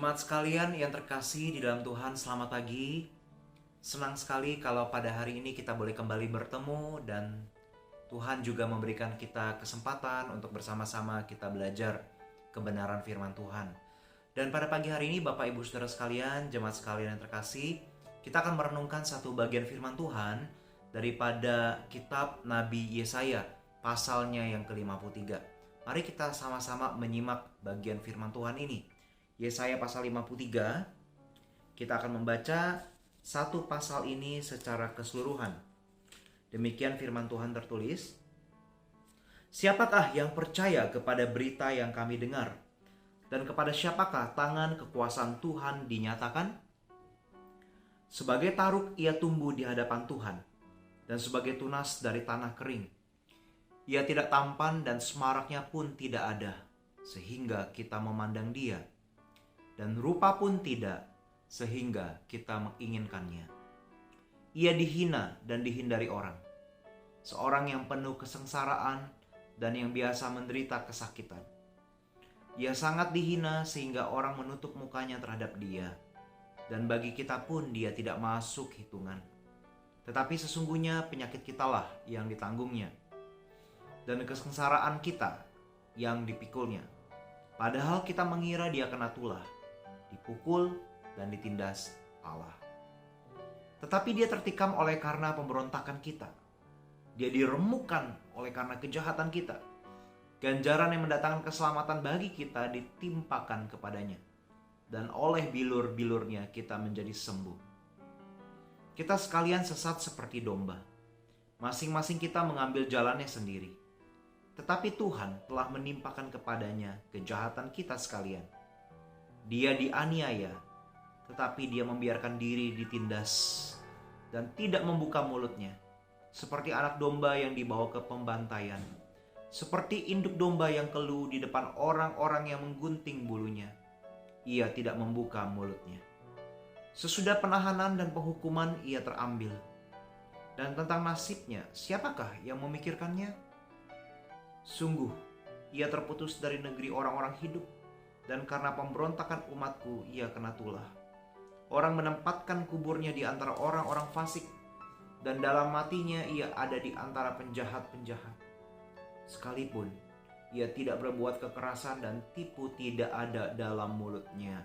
Jemaat sekalian yang terkasih di dalam Tuhan, selamat pagi. Senang sekali kalau pada hari ini kita boleh kembali bertemu dan Tuhan juga memberikan kita kesempatan untuk bersama-sama kita belajar kebenaran firman Tuhan. Dan pada pagi hari ini Bapak Ibu Saudara sekalian, jemaat sekalian yang terkasih, kita akan merenungkan satu bagian firman Tuhan daripada kitab Nabi Yesaya, pasalnya yang ke-53. Mari kita sama-sama menyimak bagian firman Tuhan ini. Yesaya pasal 53, kita akan membaca satu pasal ini secara keseluruhan. Demikian firman Tuhan tertulis. Siapakah yang percaya kepada berita yang kami dengar? Dan kepada siapakah tangan kekuasaan Tuhan dinyatakan? Sebagai taruk ia tumbuh di hadapan Tuhan, dan sebagai tunas dari tanah kering. Ia tidak tampan dan semaraknya pun tidak ada, sehingga kita memandang dia. Dan rupa pun tidak, sehingga kita menginginkannya. Ia dihina dan dihindari orang, seorang yang penuh kesengsaraan dan yang biasa menderita kesakitan. Ia sangat dihina sehingga orang menutup mukanya terhadap dia, dan bagi kita pun dia tidak masuk hitungan. Tetapi sesungguhnya penyakit kitalah yang ditanggungnya, dan kesengsaraan kita yang dipikulnya. Padahal kita mengira dia kena tulah, dipukul dan ditindas Allah. Tetapi dia tertikam oleh karena pemberontakan kita. Dia diremukkan oleh karena kejahatan kita. Ganjaran yang mendatangkan keselamatan bagi kita ditimpakan kepadanya. Dan oleh bilur-bilurnya kita menjadi sembuh. Kita sekalian sesat seperti domba. Masing-masing kita mengambil jalannya sendiri. Tetapi Tuhan telah menimpakan kepadanya kejahatan kita sekalian. Dia dianiaya, tetapi dia membiarkan diri ditindas dan tidak membuka mulutnya. Seperti anak domba yang dibawa ke pembantaian. Seperti induk domba yang keluh di depan orang-orang yang menggunting bulunya. Ia tidak membuka mulutnya. Sesudah penahanan dan penghukuman ia terambil. Dan tentang nasibnya, siapakah yang memikirkannya? Sungguh, ia terputus dari negeri orang-orang hidup. Dan karena pemberontakan umatku, ia kena tulah. Orang menempatkan kuburnya di antara orang-orang fasik, dan dalam matinya ia ada di antara penjahat-penjahat. Sekalipun ia tidak berbuat kekerasan dan tipu tidak ada dalam mulutnya.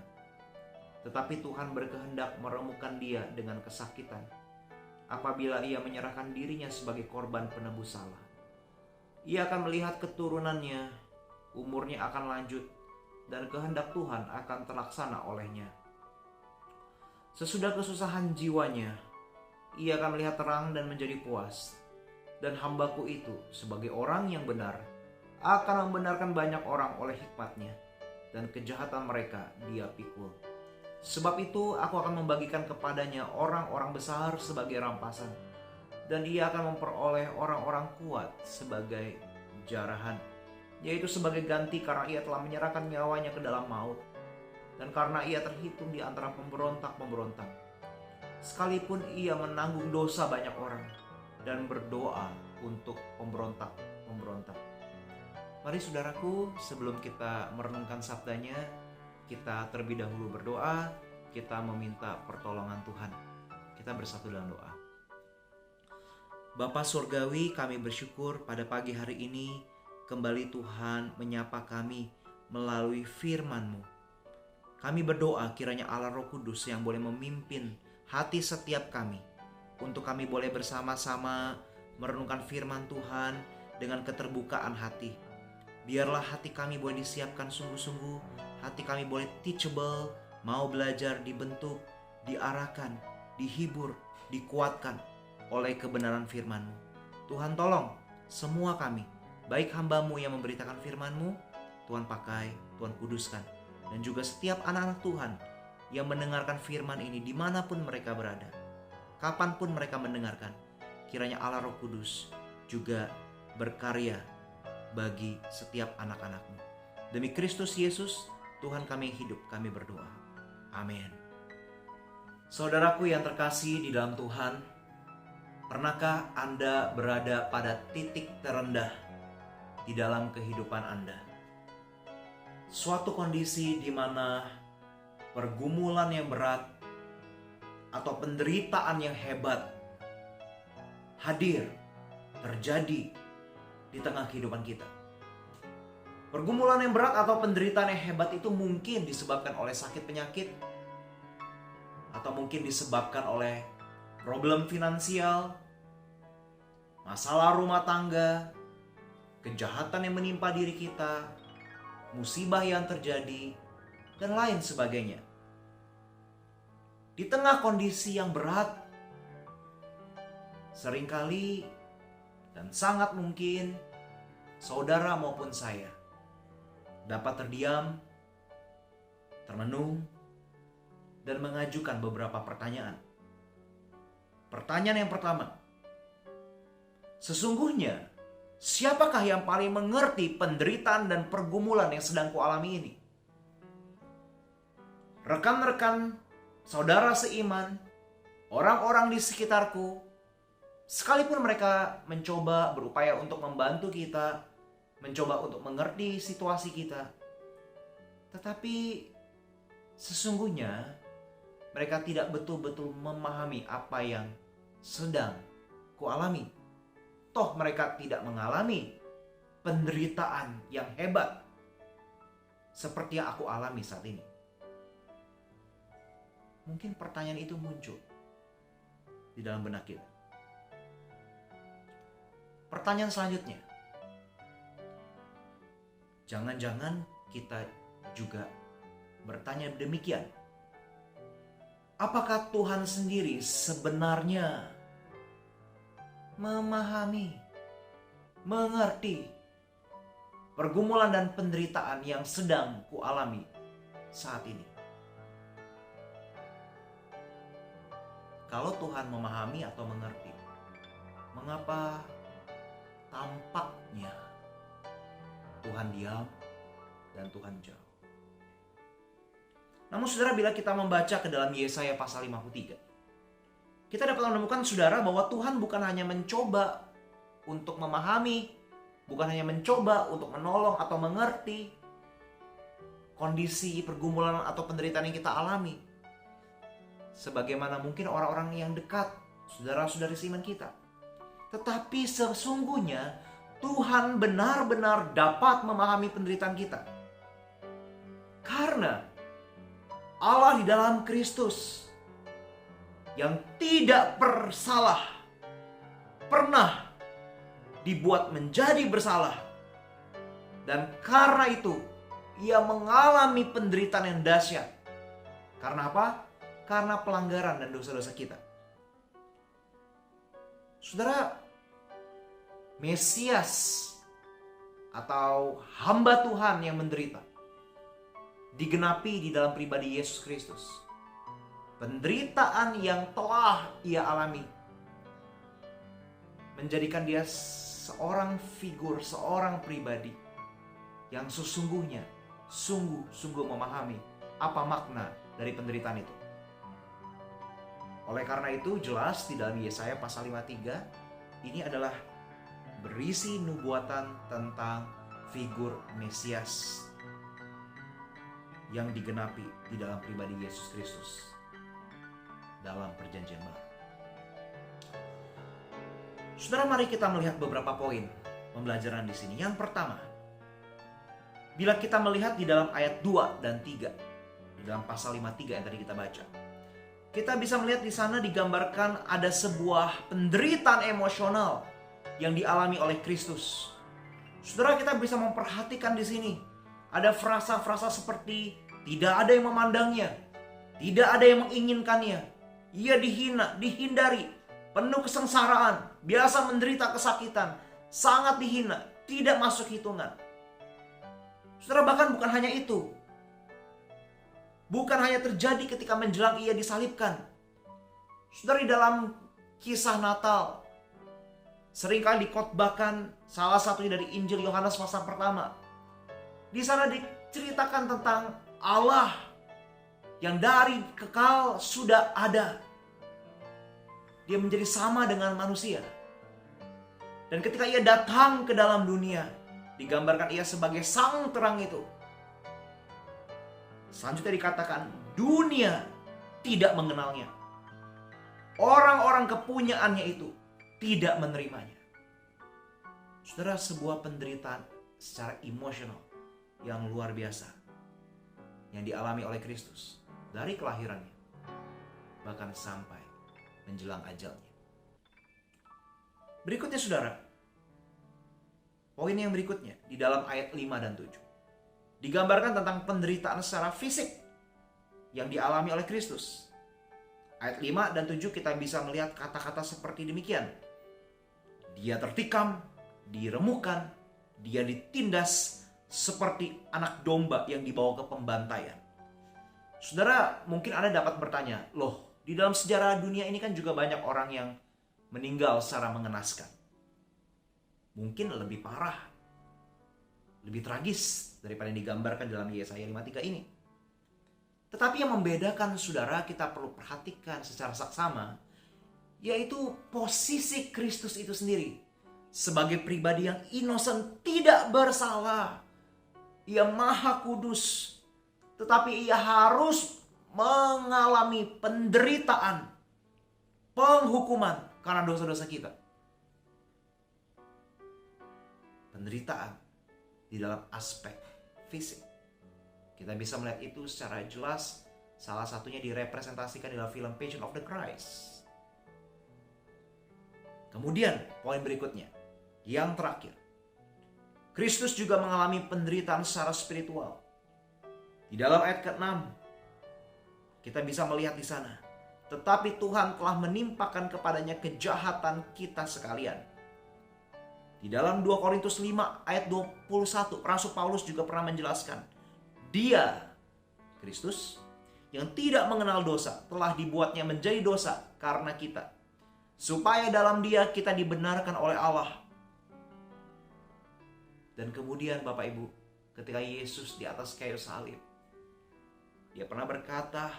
Tetapi Tuhan berkehendak meremukkan dia dengan kesakitan, apabila ia menyerahkan dirinya sebagai korban penebus salah. Ia akan melihat keturunannya, umurnya akan lanjut, dan kehendak Tuhan akan terlaksana olehnya. Sesudah kesusahan jiwanya, ia akan melihat terang dan menjadi puas. Dan hambaku itu sebagai orang yang benar akan membenarkan banyak orang oleh hikmatnya, dan kejahatan mereka dia pikul. Sebab itu aku akan membagikan kepadanya orang-orang besar sebagai rampasan, dan ia akan memperoleh orang-orang kuat sebagai jarahan, yaitu sebagai ganti karena ia telah menyerahkan nyawanya ke dalam maut, dan karena ia terhitung di antara pemberontak-pemberontak. Sekalipun ia menanggung dosa banyak orang dan berdoa untuk pemberontak-pemberontak. Mari saudaraku, sebelum kita merenungkan sabdanya, kita terlebih dahulu berdoa, kita meminta pertolongan Tuhan. Kita bersatu dalam doa. Bapa Surgawi, kami bersyukur pada pagi hari ini kembali Tuhan menyapa kami melalui firman-Mu. Kami berdoa kiranya Allah Roh Kudus yang boleh memimpin hati setiap kami, untuk kami boleh bersama-sama merenungkan firman Tuhan dengan keterbukaan hati. Biarlah hati kami boleh disiapkan sungguh-sungguh, hati kami boleh teachable, mau belajar, dibentuk, diarahkan, dihibur, dikuatkan oleh kebenaran firman-Mu. Tuhan tolong semua kami, baik hamba-Mu yang memberitakan firman-Mu, Tuhan pakai, Tuhan kuduskan. Dan juga setiap anak-anak Tuhan yang mendengarkan firman ini dimanapun mereka berada, kapanpun mereka mendengarkan, kiranya Allah Roh Kudus juga berkarya bagi setiap anak-anak-Mu. Demi Kristus Yesus, Tuhan kami yang hidup, kami berdoa. Amin. Saudaraku yang terkasih di dalam Tuhan, pernahkah Anda berada pada titik terendah di dalam kehidupan Anda? Suatu kondisi di mana pergumulan yang berat, atau penderitaan yang hebat hadir, terjadi di tengah kehidupan kita. Pergumulan yang berat atau penderitaan yang hebat itu mungkin disebabkan oleh sakit penyakit, atau mungkin disebabkan oleh problem finansial, masalah rumah tangga, kejahatan yang menimpa diri kita, musibah yang terjadi, dan lain sebagainya. Di tengah kondisi yang berat, seringkali dan sangat mungkin saudara maupun saya dapat terdiam, termenung, dan mengajukan beberapa pertanyaan. Pertanyaan yang pertama, sesungguhnya siapakah yang paling mengerti penderitaan dan pergumulan yang sedang kualami ini? Rekan-rekan, saudara seiman, orang-orang di sekitarku, sekalipun mereka mencoba berupaya untuk membantu kita, mencoba untuk mengerti situasi kita, tetapi sesungguhnya mereka tidak betul-betul memahami apa yang sedang kualami. Toh mereka tidak mengalami penderitaan yang hebat seperti yang aku alami saat ini. Mungkin pertanyaan itu muncul di dalam benak kita. Pertanyaan selanjutnya, jangan-jangan kita juga bertanya demikian. Apakah Tuhan sendiri sebenarnya memahami, mengerti pergumulan dan penderitaan yang sedang kualami saat ini? Kalau Tuhan memahami atau mengerti, mengapa tampaknya Tuhan diam dan Tuhan jauh? Namun saudara, bila kita membaca ke dalam Yesaya pasal 53, kita dapat menemukan saudara bahwa Tuhan bukan hanya mencoba untuk memahami, bukan hanya mencoba untuk menolong atau mengerti kondisi pergumulan atau penderitaan yang kita alami, sebagaimana mungkin orang-orang yang dekat, saudara-saudari seiman kita. Tetapi sesungguhnya Tuhan benar-benar dapat memahami penderitaan kita. Karena Allah di dalam Kristus yang tidak bersalah pernah dibuat menjadi bersalah. Dan karena itu ia mengalami penderitaan yang dahsyat. Karena apa? Karena pelanggaran dan dosa-dosa kita. Saudara, Mesias atau hamba Tuhan yang menderita digenapi di dalam pribadi Yesus Kristus. Penderitaan yang telah ia alami menjadikan dia seorang figur, seorang pribadi yang sesungguhnya sungguh-sungguh memahami apa makna dari penderitaan itu. Oleh karena itu jelas di dalam Yesaya pasal 53 ini adalah berisi nubuatan tentang figur Mesias yang digenapi di dalam pribadi Yesus Kristus dalam perjanjian baru. Saudara, mari kita melihat beberapa poin pembelajaran di sini. Yang pertama, bila kita melihat di dalam ayat 2 dan 3 di dalam pasal 53 yang tadi kita baca, kita bisa melihat di sana digambarkan ada sebuah penderitaan emosional yang dialami oleh Kristus. Saudara, kita bisa memperhatikan di sini ada frasa-frasa seperti tidak ada yang memandangnya, tidak ada yang menginginkannya, ia dihina, dihindari, penuh kesengsaraan, biasa menderita kesakitan, sangat dihina, tidak masuk hitungan. Saudara, bahkan bukan hanya itu. Bukan hanya terjadi ketika menjelang ia disalibkan. Saudara, di dalam kisah Natal seringkali dikotbahkan salah satu dari Injil Yohanes pasal pertama. Di sana diceritakan tentang Allah yang dari kekal sudah ada. Dia menjadi sama dengan manusia. Dan ketika ia datang ke dalam dunia, digambarkan ia sebagai sang terang itu. Selanjutnya dikatakan dunia tidak mengenalnya. Orang-orang kepunyaannya itu tidak menerimanya. Saudara, sebuah penderitaan secara emosional yang luar biasa yang dialami oleh Kristus dari kelahirannya bahkan sampai menjelang ajalnya. Berikutnya saudara, poin yang berikutnya di dalam ayat 5 dan 7 digambarkan tentang penderitaan secara fisik yang dialami oleh Kristus. Ayat 5 dan 7 kita bisa melihat kata-kata seperti demikian. Dia tertikam, diremukkan, dia ditindas seperti anak domba yang dibawa ke pembantaian. Saudara, mungkin Anda dapat bertanya, loh, di dalam sejarah dunia ini kan juga banyak orang yang meninggal secara mengenaskan. Mungkin lebih parah, lebih tragis daripada yang digambarkan dalam Yesaya 53 ini. Tetapi yang membedakan saudara, kita perlu perhatikan secara saksama, yaitu posisi Kristus itu sendiri. Sebagai pribadi yang innocent, tidak bersalah. Ia maha kudus. Tetapi ia harus mengalami penderitaan, penghukuman karena dosa-dosa kita. Penderitaan di dalam aspek fisik. Kita bisa melihat itu secara jelas. Salah satunya direpresentasikan dalam film Passion of the Christ. Kemudian poin berikutnya, yang terakhir, Kristus juga mengalami penderitaan secara spiritual. Di dalam ayat ke-6 kita bisa melihat di sana, tetapi Tuhan telah menimpakan kepadanya kejahatan kita sekalian. Di dalam 2 Korintus 5 ayat 21, Rasul Paulus juga pernah menjelaskan, Dia, Kristus, yang tidak mengenal dosa, telah dibuatnya menjadi dosa karena kita, supaya dalam Dia kita dibenarkan oleh Allah. Dan kemudian Bapak Ibu, ketika Yesus di atas kayu salib, Dia pernah berkata,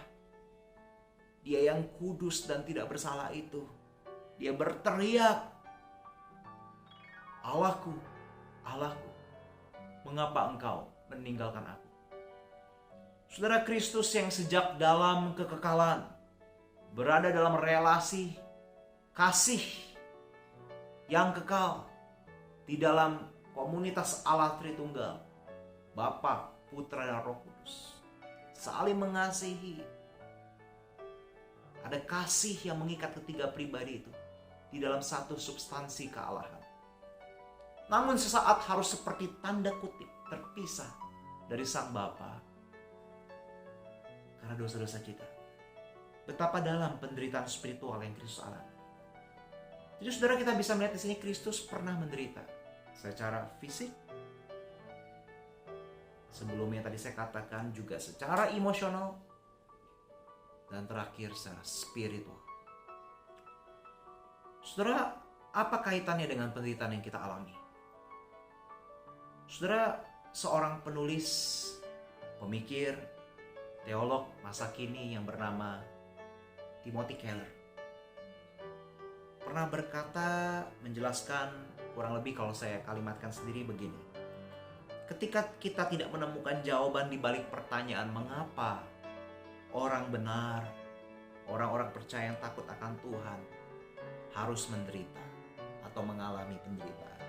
Dia yang kudus dan tidak bersalah itu, Dia berteriak, Allahku, Allahku, mengapa engkau meninggalkan aku? Saudara, Kristus yang sejak dalam kekekalan berada dalam relasi kasih yang kekal di dalam komunitas Allah Tritunggal, Bapa, Putra, dan Roh Kudus, saling mengasihi. Ada kasih yang mengikat ketiga pribadi itu di dalam satu substansi kealahan. Namun sesaat harus seperti tanda kutip terpisah dari Sang Bapa karena dosa-dosa kita. Betapa dalam penderitaan spiritual yang Kristus alami. Jadi saudara, kita bisa melihat di sini Kristus pernah menderita secara fisik. Sebelumnya tadi saya katakan juga secara emosional. Dan terakhir secara spiritual. Saudara, apa kaitannya dengan penderitaan yang kita alami? Saudara, seorang penulis, pemikir, teolog masa kini yang bernama Timothy Keller pernah berkata, menjelaskan kurang lebih kalau saya kalimatkan sendiri begini. Ketika kita tidak menemukan jawaban di balik pertanyaan mengapa orang benar, orang-orang percaya yang takut akan Tuhan harus menderita atau mengalami penderitaan,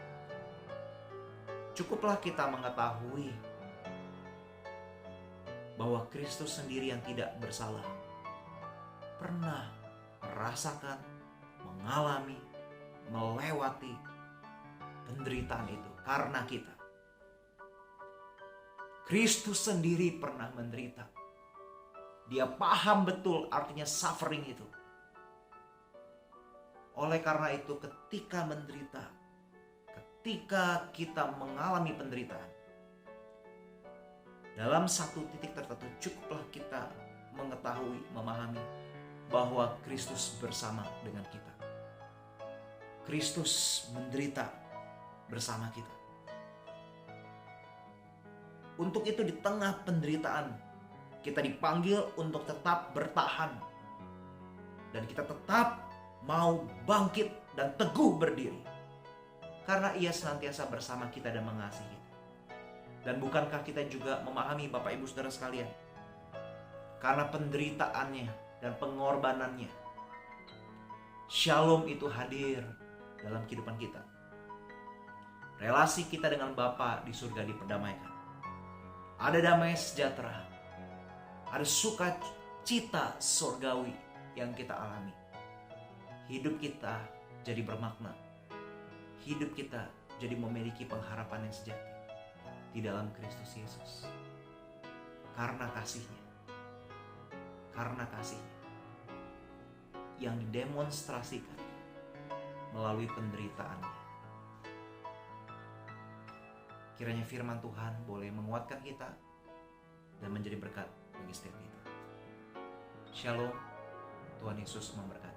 cukuplah kita mengetahui bahwa Kristus sendiri yang tidak bersalah pernah merasakan, mengalami, melewati penderitaan itu karena kita. Kristus sendiri pernah menderita. Dia paham betul artinya suffering itu. Oleh karena itu, ketika menderita, ketika kita mengalami penderitaan, dalam satu titik tertentu cukuplah kita mengetahui, memahami bahwa Kristus bersama dengan kita. Kristus menderita bersama kita. Untuk itu di tengah penderitaan, kita dipanggil untuk tetap bertahan. Dan kita tetap mau bangkit dan teguh berdiri. Karena Ia senantiasa bersama kita dan mengasihi kita. Dan bukankah kita juga memahami Bapak Ibu Saudara sekalian, karena penderitaannya dan pengorbanannya, Shalom itu hadir dalam kehidupan kita. Relasi kita dengan Bapa di surga diperdamaikan. Ada damai sejahtera, ada sukacita surgawi yang kita alami. Hidup kita jadi bermakna. Hidup kita jadi memiliki pengharapan yang sejati di dalam Kristus Yesus. Karena kasih-Nya. Karena kasih-Nya yang didemonstrasikan melalui penderitaan-Nya. Kiranya firman Tuhan boleh menguatkan kita dan menjadi berkat bagi setiap kita. Shalom, Tuhan Yesus memberkati.